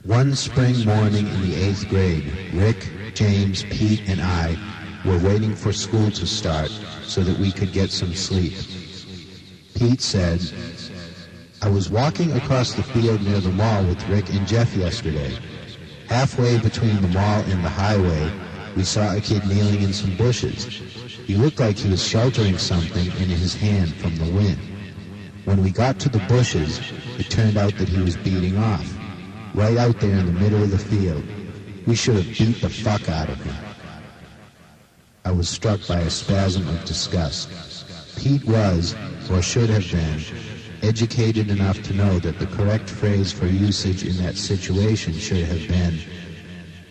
One spring morning in the 8th grade, Rick, James, Pete, and I were waiting for school to start so that we could get some sleep. Pete said, "I was walking across the field near the mall with Rick and Jeff yesterday. Halfway between the mall and the highway, we saw a kid kneeling in some bushes. He looked like he was sheltering something in his hand from the wind. When we got to the bushes, it turned out that he was beating off, right out there in the middle of the field. We should have beat the fuck out of him." I was struck by a spasm of disgust. Pete was, or should have been, educated enough to know that the correct phrase for usage in that situation should have been,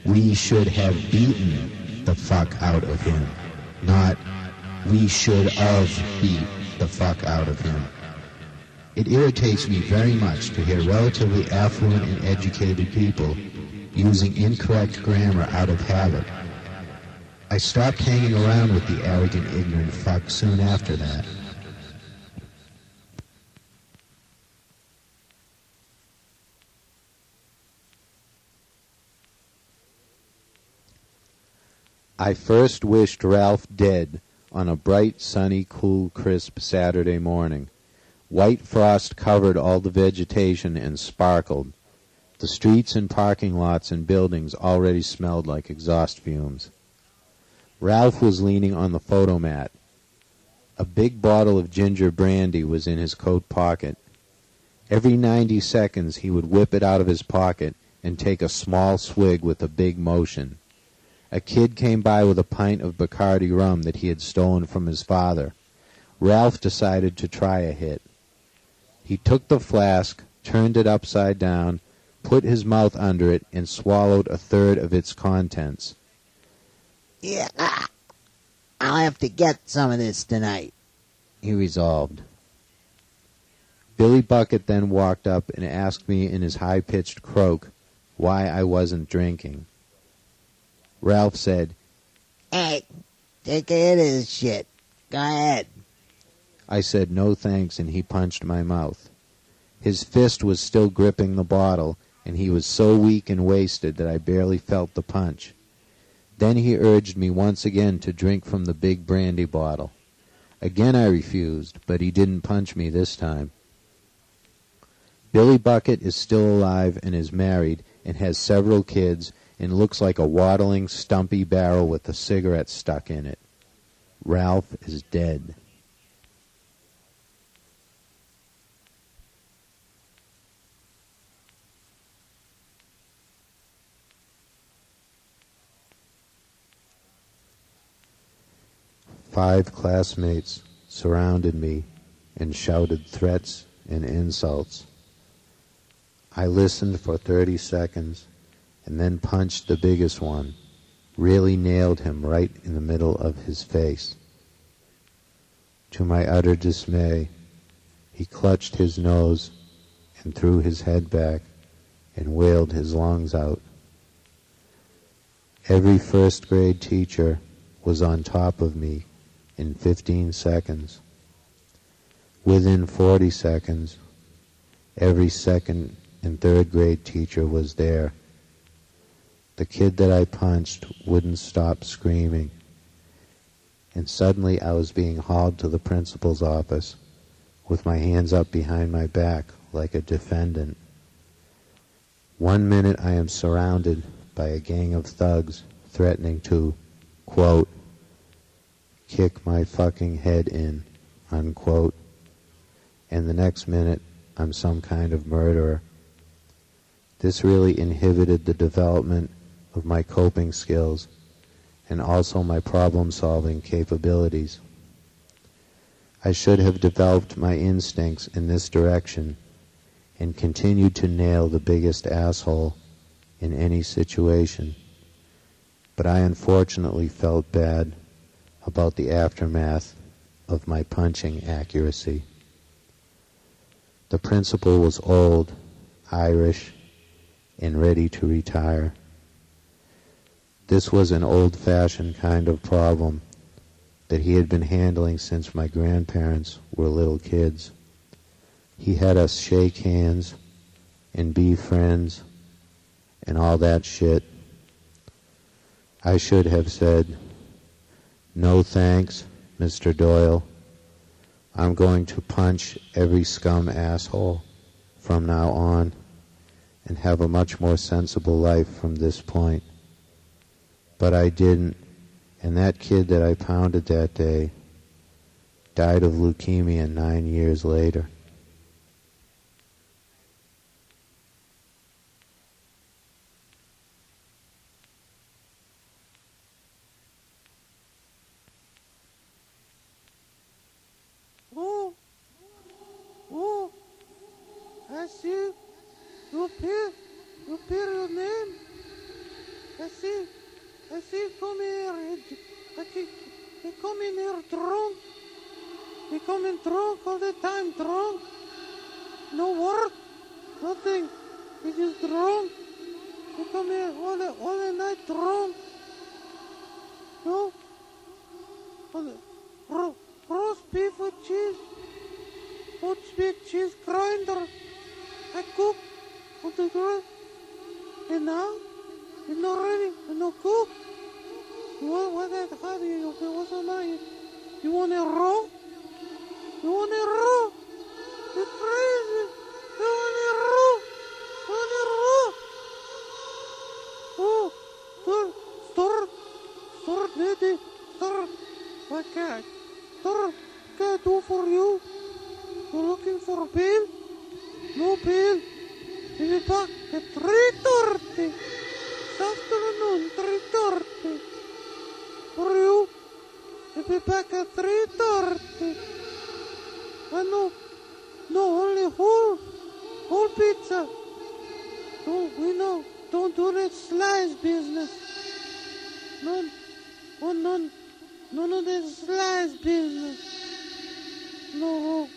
"We should have beaten the fuck out of him," not, "We should have beat the fuck out of him." It irritates me very much to hear relatively affluent and educated people using incorrect grammar out of habit. I stopped hanging around with the arrogant, ignorant fuck soon after that. I first wished Ralph dead on a bright, sunny, cool, crisp Saturday morning. White frost covered all the vegetation and sparkled. The streets and parking lots and buildings already smelled like exhaust fumes. Ralph was leaning on the photomat. A big bottle of ginger brandy was in his coat pocket. Every 90 seconds he would whip it out of his pocket and take a small swig with a big motion. A kid came by with a pint of Bacardi rum that he had stolen from his father. Ralph decided to try a hit. He took the flask, turned it upside down, put his mouth under it, and swallowed a third of its contents. "Yeah, I'll have to get some of this tonight," he resolved. Billy Bucket then walked up and asked me in his high-pitched croak why I wasn't drinking. Ralph said, "Hey, take a hit of this shit. Go ahead." I said no thanks, and he punched my mouth. His fist was still gripping the bottle, and he was so weak and wasted that I barely felt the punch. Then he urged me once again to drink from the big brandy bottle. Again I refused, but he didn't punch me this time. Billy Bucket is still alive and is married and has several kids and looks like a waddling, stumpy barrel with a cigarette stuck in it. Ralph is dead. Five classmates surrounded me and shouted threats and insults. I listened for 30 seconds and then punched the biggest one, really nailed him right in the middle of his face. To my utter dismay, he clutched his nose and threw his head back and wailed his lungs out. Every first-grade teacher was on top of me in 15 seconds. Within 40 seconds, every second and third-grade teacher was there. The kid that I punched wouldn't stop screaming, and suddenly I was being hauled to the principal's office with my hands up behind my back like a defendant. 1 minute I am surrounded by a gang of thugs threatening to, quote, kick my fucking head in, unquote, and the next minute I'm some kind of murderer. This really inhibited the development of my coping skills and also my problem-solving capabilities. I should have developed my instincts in this direction and continued to nail the biggest asshole in any situation. But I unfortunately felt bad about the aftermath of my punching accuracy. The principal was old, Irish, and ready to retire. This was an old-fashioned kind of problem that he had been handling since my grandparents were little kids. He had us shake hands and be friends and all that shit. I should have said, "No thanks, Mr. Doyle. I'm going to punch every scum asshole from now on and have a much more sensible life from this point." But I didn't, and that kid that I pounded that day died of leukemia 9 years later. Oh, I see. You appear your name. I see. Come here. They come in here drunk. They come in drunk all the time, drunk. No work, nothing. They just drunk. They come here all the night drunk. No? Roast beef with cheese. Roast beef cheese grinder. I cook on the grill. And now, it's not ready. It's not cooked. What that have you? Okay, what's the matter? You want it raw? You want it raw? You're crazy. You want it raw? You want it raw? Oh, store, lady, store. What can I do for you? You're looking for a bill? No bill. If you back at 3:30 this afternoon, 3:30 for you. If you back at 3:30. I know. No, only whole pizza. No, we know. Don't do that slice business. None of that slice business. No.